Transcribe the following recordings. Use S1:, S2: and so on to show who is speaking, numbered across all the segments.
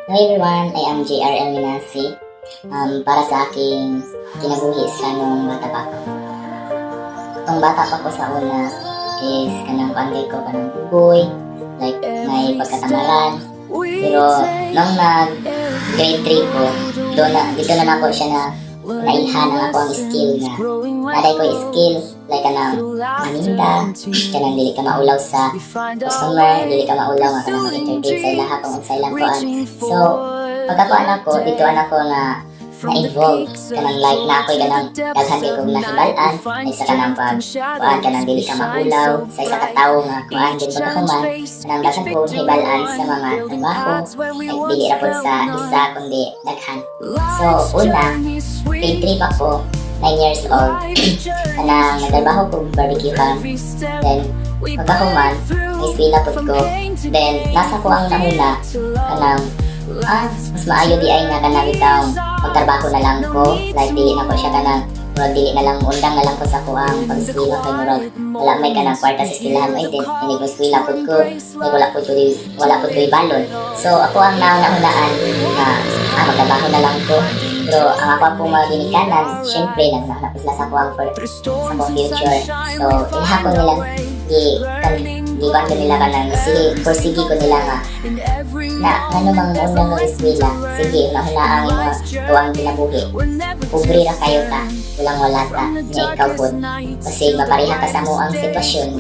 S1: Hello everyone, I am JRL Minasi. Para sa aking kinabuhi sa nung bata pa ko. Itong bata pa ko sa una is kanang kuanday ko kanang bugoy, like may pagkatamaran. Pero nung nag-grade 3 ko, dito na ako siya na naihan ang ako ang skill nga. Naday ko skill, like kanang maninda, kanang dili ka maulaw sa customer, dili ka maulaw nga kanang mag-entertain sa ilaha kung sa ilang kuan. So, pagkakuan ako, dito ko na-involve kanang like na ako'y kanang daghan kay kong nahibalan ay sa kanang kuan kanang dili ka maulaw sa isa ka tawo nga kuan din pagkahuman kanang daghan ko nahibalan sa mga trabaho like dili ra pod sa isa kundi daghan. So una, grade 3 pa ko, 9 years old, kanang nagtrabaho ko barbecue camp, then pagkahuman may eskwela pod ko, then nasa ko ang nauna kanang mas maayo di ay nga kanang bitaw magtrabaho na lang ko, like dili na ko siya kanang murag dili na lang undang na lang ko sa kuang pag-eskwela kay murag wala may kanang kwarta sa eskwelahan ay din ini ko eskwela pud ko ay wala pud ko balon. So ako ang naunaan na magtrabaho na lang ko, pero ang ako pong mga ginikanan syempre naghanap sila sa kuang sa kuang future. So ilaha ko nila di ba nila kanang sige ko nila nga na ano bang unang ng eskwela, sige mahula ang imo tuwang ginabuhi, pobre ra kayo ta, wala ta nga ikaw po kasi mapareha ka sa mo ang sitwasyon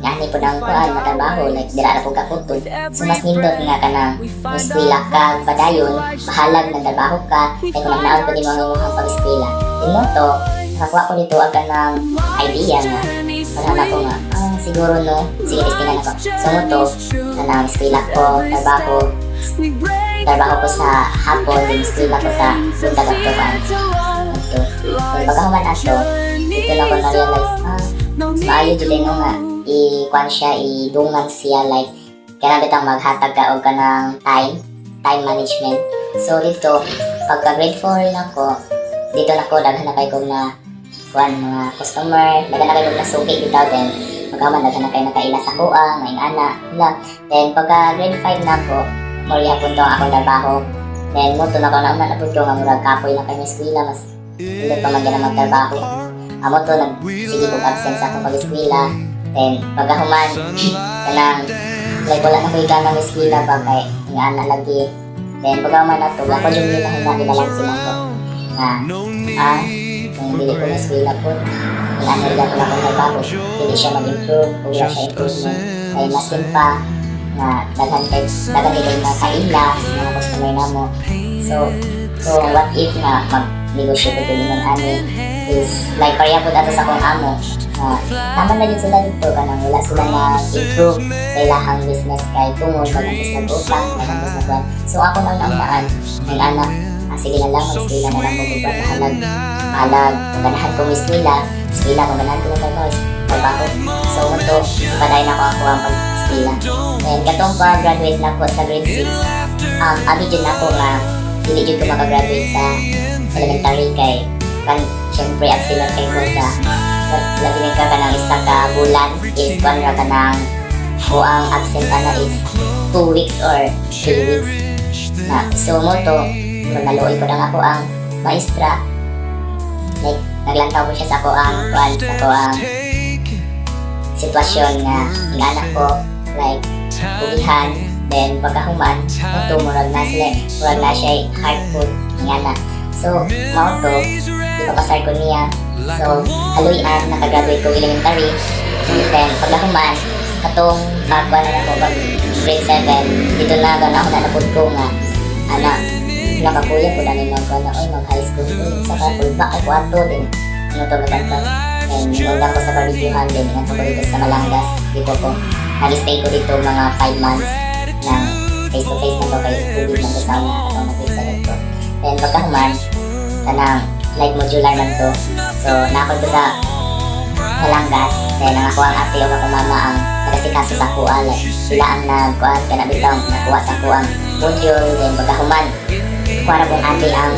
S1: nga ni po nang kuan matrabaho like dira ra po ka putol. So mas nindot nga kanang eskwela ka padayon mahalag ng trabaho ka kay kung naon ko di mo ang imong pag-eskwela din mo to nakakuha ko dito ang kanang idea nga para ko nga siguro no sige testingan ako. So mo to kanang eskwela ko trabaho ko sa hapon din eskwela ko sa tagaptuan ito. Kung pagkahuman ato dito na ko na-realize maayo dili no nga i-kuan siya idungan siya like kanang bitang maghatag ka og kanang time management. So dito pagka grade 4 na ko dito na ko daghan na kay kong na kuan mga customer, daghan na kay kong nasuki bitaw din magkaman daghan na kay nakaila sa kuang may ana la. Then pagka grade 5 na ko moriya pud to akong trabaho, then mo to na ko na pud ko nga murag kapoy na kay may eskwela mas hindi pa man gana magtrabaho amo to sige kong absent sa akong pag-eskwela. Then pagkahuman kanang like wala na ko ika ng eskwela pa kay nga ana lagi. Then pagkahuman na to ako jud nila hina lang sila ko kung dili ko na eskwela po ano rin ako na kung nagbago hindi siya mag-improve kung wala siya improvement kay masin pa na daghan kayo na kaila sa mga customer na mo. So what if na mag-negotiate ko din ng ani is like pareha po ato sa kong amo tama na din sila dito kanang wala sila na improve sa ilahang business kay tungod mag-ampis na utang mag-ampis na buwan. So ako nang naunaan ng anak sige na lang mag-eskwela na lang ko mahalag kung ganahan kong eskwela kung ganahan kong trabaho. So ito paday na ako ang pag-eskwela. And katong pa-graduate na ako sa grade 6 abi dyan ako nga hindi dyan ko makagraduate sa elementary kay syempre absent kay ko sa labi ka ng isa ka bulan is kung ka ng ang absent na is 2 weeks or 3 weeks na. So mo to naluoy ko lang ako ang maestra like naglantaw ko siya sa ako ang sitwasyon nga ng anak ko like ulihan. Then pagkahuman ito murag na siya hard food ng anak. So mao to di pa pasar ko niya. So haluyan nakagraduate ko elementary. Then pagkahuman katong pagkuha na ako pag grade 7 dito na gana ako na napud ko nga nakakuya po na nila mag-high school sa kapulba ay kwarto din ano to nagantag and nagandang ko sa barbecue din nagantag ko dito sa Malangas dito ko nag-stay ko dito mga 5 months ng face to face na to kay COVID lang ko sa una katong nag-face sa dito. Then pagkahuman kanang like modular lang to so nakon ko sa Malangas then ang ako ang ate o ako mama ang nagasikaso sa kuha like sila ang nagkuhan ka na bitang nakuha sa kuha module. Then pagkahuman para kung ate ang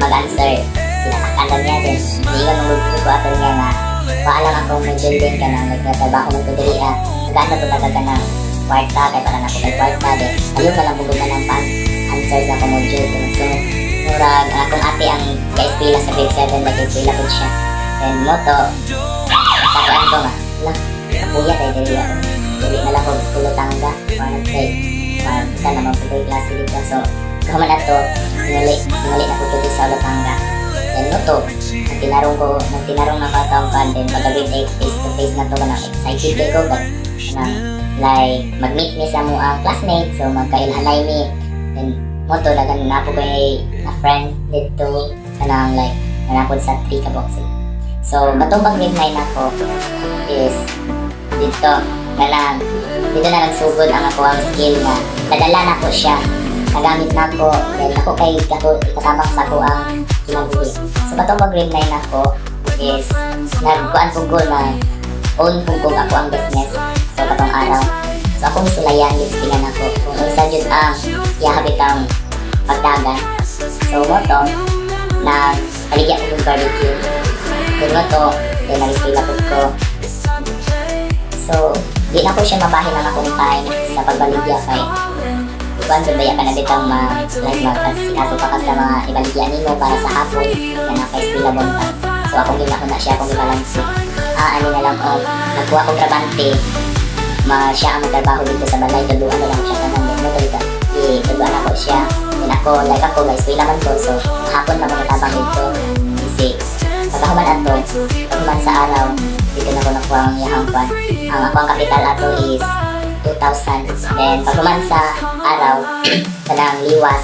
S1: mag-answer pinakakalan niya din hindi ka nung ato niya nga paalam akong nag-building ka na nagtatrabaho mo ko diri naganda po talaga ka na kwarta kay para na ko may kwarta din ayun na lang bugod na lang pang answer sa akong module so murag ang akong ate ang ka-eskwela sa grade 7 nag-eskwela po siya then mo to tagaan ko nga lang kapuya tayo dili ako dili na lang ko tulotangga para nag-play kita na magpupoy klase dito so kaman na to tingali na ko tuloy sa Olotanga then mo to nang tinarong na katawang kan then pag-grade 8 face to face na to ka excited kay ko but like mag-meet mi sa mo ang classmates so magkailhanay mi then mo to dagan na po kay na friend dito kanang like nanapod sa 3 ka boxing so katong pag-grade 9 ako is dito dito na nagsugod ang ako ang skill na nadala na ko siya nagamit na ko then ako kay katabang sa ko ang kinabuhi so katong pag-grade 9 ako is nagkuan po ko na own po ko ako ang business so katong araw so akong sulayan yung stingan ako kung isa dyan ang iyahabit ang pagdagan so mo to na paligya ko yung barbecue then mo to then nag-stila po ko so di na ko siya mabahin ang akong time sa pagbaligya kay kuan ba ya ka na bitang like magkasikaso pa ka sa mga ibaligya nimo para sa hapon na naka-stila bonta so akong ginako na siya akong ibalansi ano na lang nagkuha ko trabante siya ang magtrabaho dito sa balay tuluan na lang siya kanang mo talaga tuluan ako siya then ako like ako guys pila man ko so hapon na mga tabang dito kasi pagkahuman ato pagkahuman sa araw dito na ko nakuha ang yahang kwan ang ako ang kapital ato is 2,000 then pagkahuman sa araw kanang liwas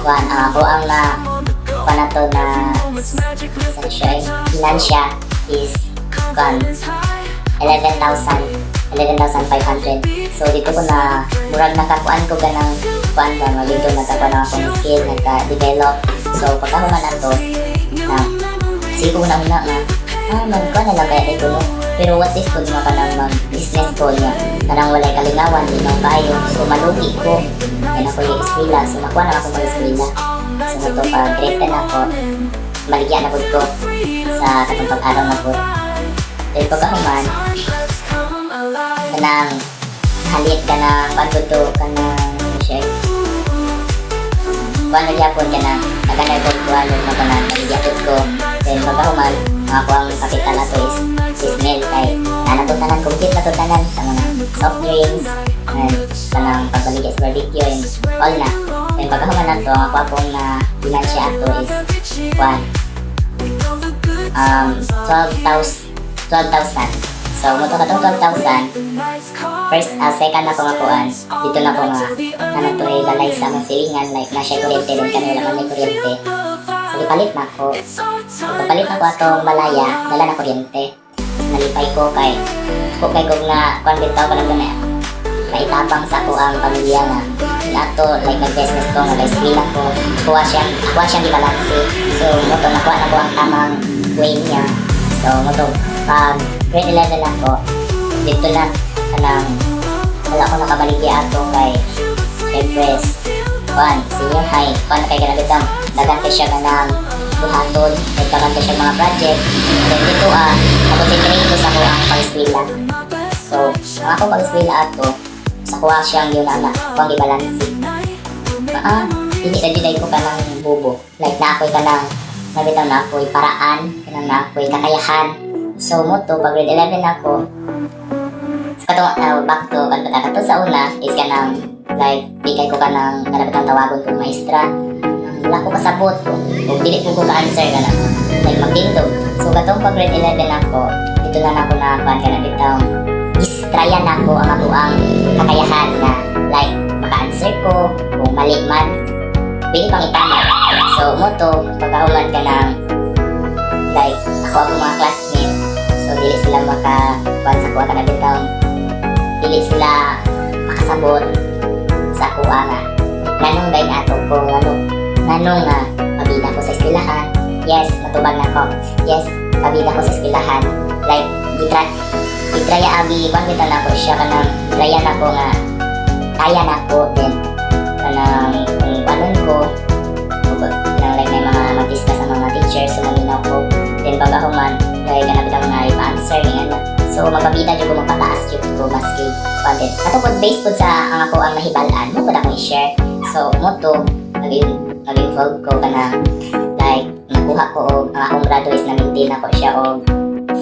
S1: kwan ako ang na kwan na to na saan siya finansya is kwan 11,500 so dito ko na murag nakakuan ko ganang kuan ba dito nagkakuan na akong skill nagka-develop so pagkahuman na to na sige ko na una nga magkuan na lang kaya dito no pero what if kung nga kanang mag-business ko niya kanang walay kalingawan din ang kayo so malugi ko yan ako yung eskwela so makuha na ako mag-eskwela so ito pag grade 10 ako maligyan na po ko sa katong pag-araw na po then pagkahuman kanang halit kanang pagbuto kanang share kuan na gyapon kanang naganay ko kuan mo kanang nagyapon ko then pagkahuman ako ang kapital ato is male kay nanatutanan complete natutanan sa mga soft drinks and kanang pagbaligya sa barbecue and all na then pagkahuman na to ako akong na finansya ato is kuan 12,000 so mo to katong 12,000 first second na ko nga kuan dito na ko nga naman to ay balay sa mga silingan like na siya kuryente din kami wala man may kuryente so ipalit na ko papalit na ko atong balaya dala na kuryente nalipay ko kay ko nga kuan bitaw ko lang na maitabang sa ko ang pamilya na ato like nag-business ko nag-eskwela ko kuha siyang ibalanse so mo to nakuha na ko ang tamang way niya so mo to pag grade 11 ako dito na kanang wala ko nakabaligya ato kay syempre senior high kuan kay ganabitang dagan kay siya kanang buhaton nagkaroon kay siya mga project then dito nakonsentrate ko sa ko ang pag-eskwela so ang ako pag-eskwela ato sa kuha siyang yun na kung i-balansi hindi na juday ko kanang bubo like na ako'y kanang nabitaw na ako'y paraan kanang na ako'y kakayahan so mo to pag grade 11 ako sa katong back to kato sa una is kanang like di kay ko kanang nabitaw tawagon kong maestra wala ko kasabot kung dili ko ka-answer kanang like magtindog so katong pag grade 11 ako dito na ako na kuan kanang bitaw tryan ako ang ako ang kakayahan na like maka-answer ko kung mali man pwede pang itama so mo to pagkahuman ka ng like ako ang mga classmate so dili sila makakuan sa kuha ka na bitaw dili sila makasabot sa kuha nga nanong dahil ato ko nanong pabida ko sa eskwelahan yes matubag na ko yes pabida ko sa eskwelahan like itraya abi kung kita na ko siya kanang itraya na ko nga kaya na ko then kanang kung panon ko kanang like may mga mag-discuss sa mga teachers so maminaw ko then pag ako man like kanang bitang nga ipa-answer nga na So magpabida jud ko magpataas jud ko maski content. Katong based pud sa ang ako ang nahibalan, mo pud akong i-share. So mo to nag-involve ko kana like nakuha ko og ang akong grado is na-maintain ako siya og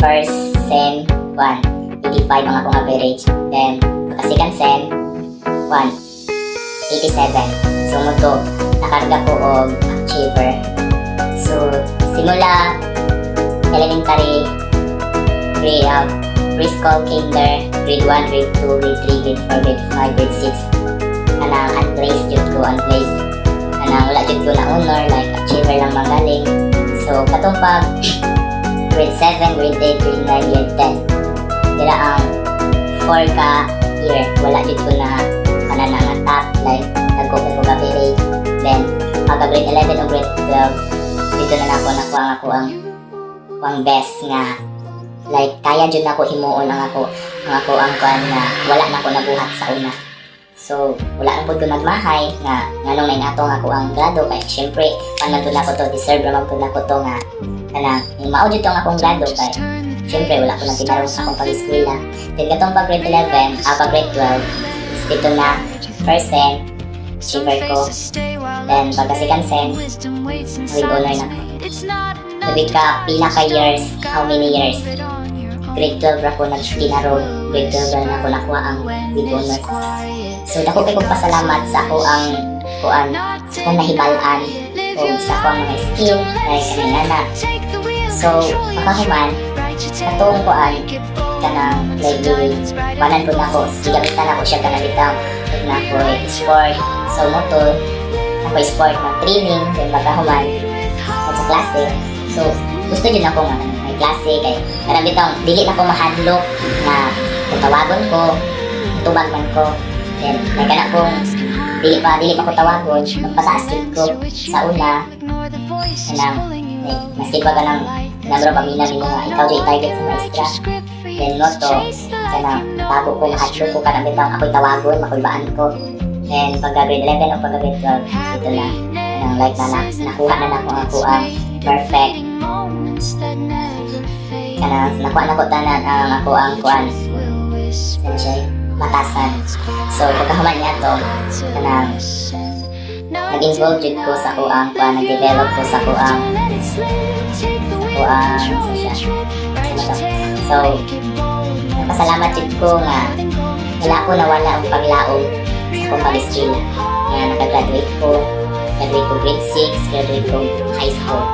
S1: first sem 1 85 ang akong average. Then pagka second sem 1 87. So mo to nakarga ko og achiever. So simula elementary, preschool, kinder, grade 1, grade 2, grade 3, grade 4, grade 5, grade 6. Kanang unplaced jud ko, unplaced. Kanang wala jud ko na honor, like achiever lang magaling. So katong pag grade 7, grade 8, grade 9, grade 10. Dira ang 4 ka year, wala jud ko na kanan nga top, like nagkupin ko average. Then pagka grade 11 o grade 12, dito na ako nakuha ang ako ang best nga like kaya jud nako himuon ang ako ang kuan nga wala na ako nabuhat sa una. So wala na pud ko nagmahay nga nganong nay nato nga ako ang grado kay syempre paano to nako to deserve ra man pud nako to nga kana mao jud tong akong grado kay syempre wala ko na tinarong sa akong pag-eskwela. Then katong pag grade 11 pag grade 12 dito na first sem achiever ko. Then pagka second sem with honor na ko. Sabi ka, pila ka years, how many years? Grade 12 ako nag-tinarong, grade 12 na ako nakuha ang with honor. So, dako kay kong pasalamat sa ako ang kuan, kung nahibalaan o sa ako ang mga skill, like kanina. So, pagkahuman, katong kuan, kanang like wanan po na ako, gamitan ako siya kanang bitang na ako sport, so motor, ako sport na training, then pagkahuman, at sa klase. So, gusto din ako nga may klase kay karang bitaw dili na ko mahadlok na tawagon ko, tubag man ko. Then may kana kong dili pa ko tawagon, magpataas din ko sa una. Kanang maski pa kanang number pamina nimo nga ikaw jay target sa maestra. Then no to kanang tago ko mahadlok ko kanang bitaw ako'y tawagon, makulbaan ko. Then pagka grade 11 o pagka grade 12 dito na kanang like nakuha na ako ang perfect. Kanang nakuha na ko tanan ang ako ang kuan. Siya matasan. So pagkahuman niya to, kanang nag-involve jud ko sa ako ang kuan, nag-develop ko sa ako ang so napasalamat jud ko nga wala ko nawala ang paglaom sa akong pag-eskwela. Nga nakagraduate ko grade 6, graduate ko high school.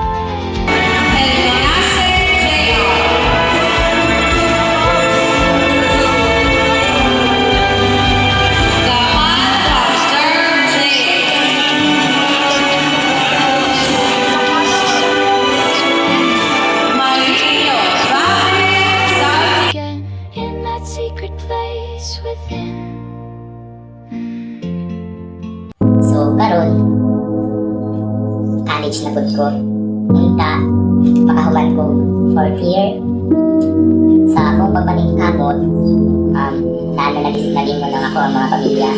S1: So, karon college na pud ko. Unta, makahuman ko 4th year. Sa akong pagpaningkamot, naano naging mo lang ako ang mga pamilya.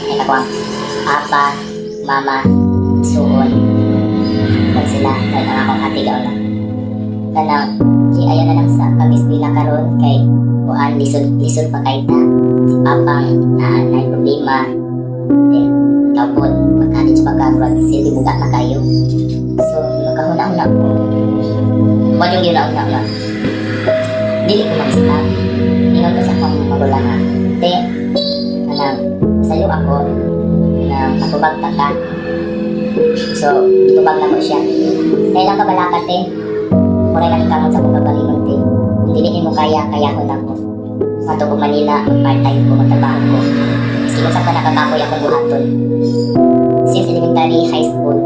S1: Ay ako ang papa, mama, suon. Kung sila, dahil ang akong atigaw na. Kanang, ayaw na lang sa kamisbila karon kay kuan lisod pa kay ta. Si papang na problema. Tapos, mag-college pagkakulat, silbi buga na kayo. So, magkahuna-huna ko. Ba't yung gina-una-una? Dili ko mag-stop. Ingat ko sa akong magulang nga. Te, sayo ako, matubag ta ka. So, tubag na ko siya. Kailan ka balakat, te? Kuray lang kamot sa kong kagalingon, te. Dili mo kayahon ako. Mato ko Manila, part-time ko, magtrabaho ko. Sige sa nakakapoy akong buhaton. Since elementary, high school,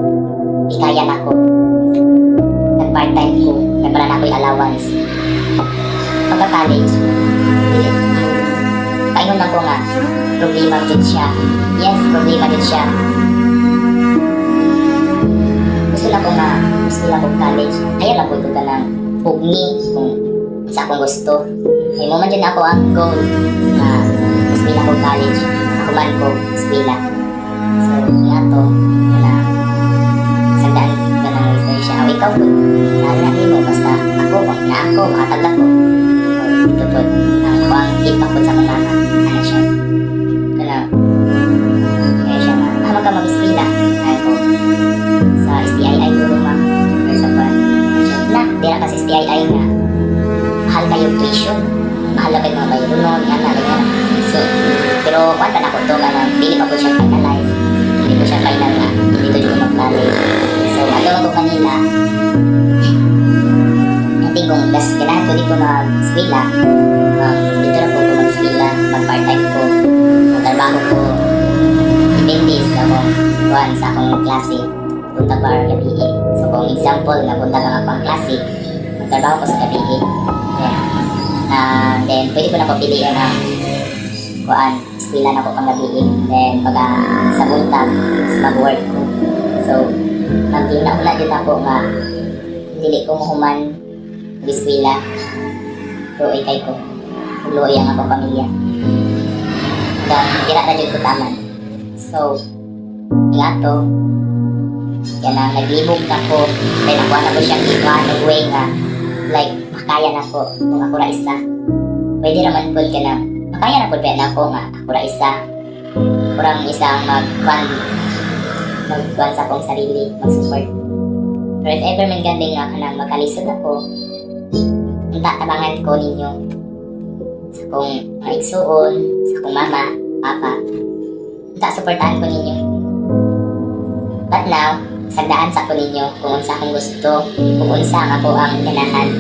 S1: ikaya na ako. Nag-part-time ko, nagpala na ako'y allowance. Pagka-college, paingon lang ko nga, problema din siya. Yes, problema din siya. Gusto lang ko college. Ayaw lang po ito ka ng pugni kung sa akong gusto. May moment din ako ang goal na eskwela ko college. Kuman ko eskwela. So, nga to, na sagdaan ka ng research siya. Ikaw po, narinig mo, basta ako, makatagda ko. So, tutod, eskwela. Hindi kung ganahan ko dito mag-eskwela, dito na po ko mag-eskwela, mag-part-time ko, magtrabaho ko, depende sa kuhan sa akong klase, punta pa or gabi. So kung example, napunta ka nga pang klase, magtrabaho ko sa gabi. Then pwede ko na papiliin ang kuhan, eskwela na ko pang gabi. Then pag sa buntag, mag-work ko. So, ang ginauna din ako nga, dili ko mahuman mag-eskwela, luoy kay ko, luoy ang akong pamilya. Kira na dyan ko taman. So, nga to, yan ang naglibog na ko, kaya nakuha na ko siyang iwan, nag-way nga, like, makaya na ko, kung ako ra isa. Pwede naman po ka na, makaya na po ba na ako nga, ako ra isa. Kurang isang magkuhan sa akong sarili, mag-support. Pero if ever man ganding nga kanang magkalisod ako, tabangan ko ninyo sa akong mga igsuon, sa akong mama, papa, supportahan ko ninyo. But now, sagdaan sa ko ninyo kung unsa akong gusto, kung unsa ang ako ang ganahan.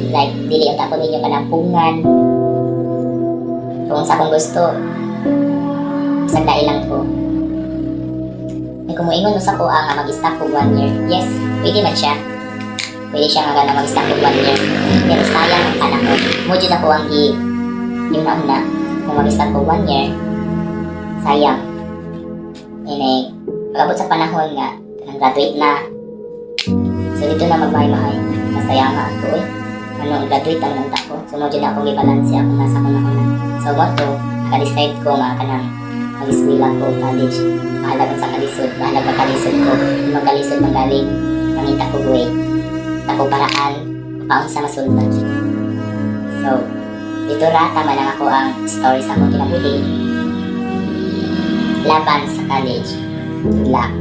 S1: Like, dili ang ako ninyo kanampungan. Kung unsa akong gusto, sagdai lang ko. May kumuingon mo sa ko nga mag-stop ko 1 year. Yes, pwede man siya. Pwede siya nga na mag-stop ko 1 year. Pero sayang ang anak ko. Mujud ako ang yung nauna. Kung mag-stop ko 1 year, sayang. Pag-abot sa panahon nga, graduate na. So dito na magmahay-mahay. Masaya nga ako graduate ang nanta ko. So mujud akong i-balance ako nasa kunakuna. So mo to, naka-decide ko nga kanang mag-eskwela ko, college. Mahalaga sa kalisod, mahalaga kalisod ko. Magkalisod magaling, nangita ko buhay. Tako paraan, paong sa masultan. So, dito tama lang ako ang story sa akong kinabuhi. Laban sa college. Good luck.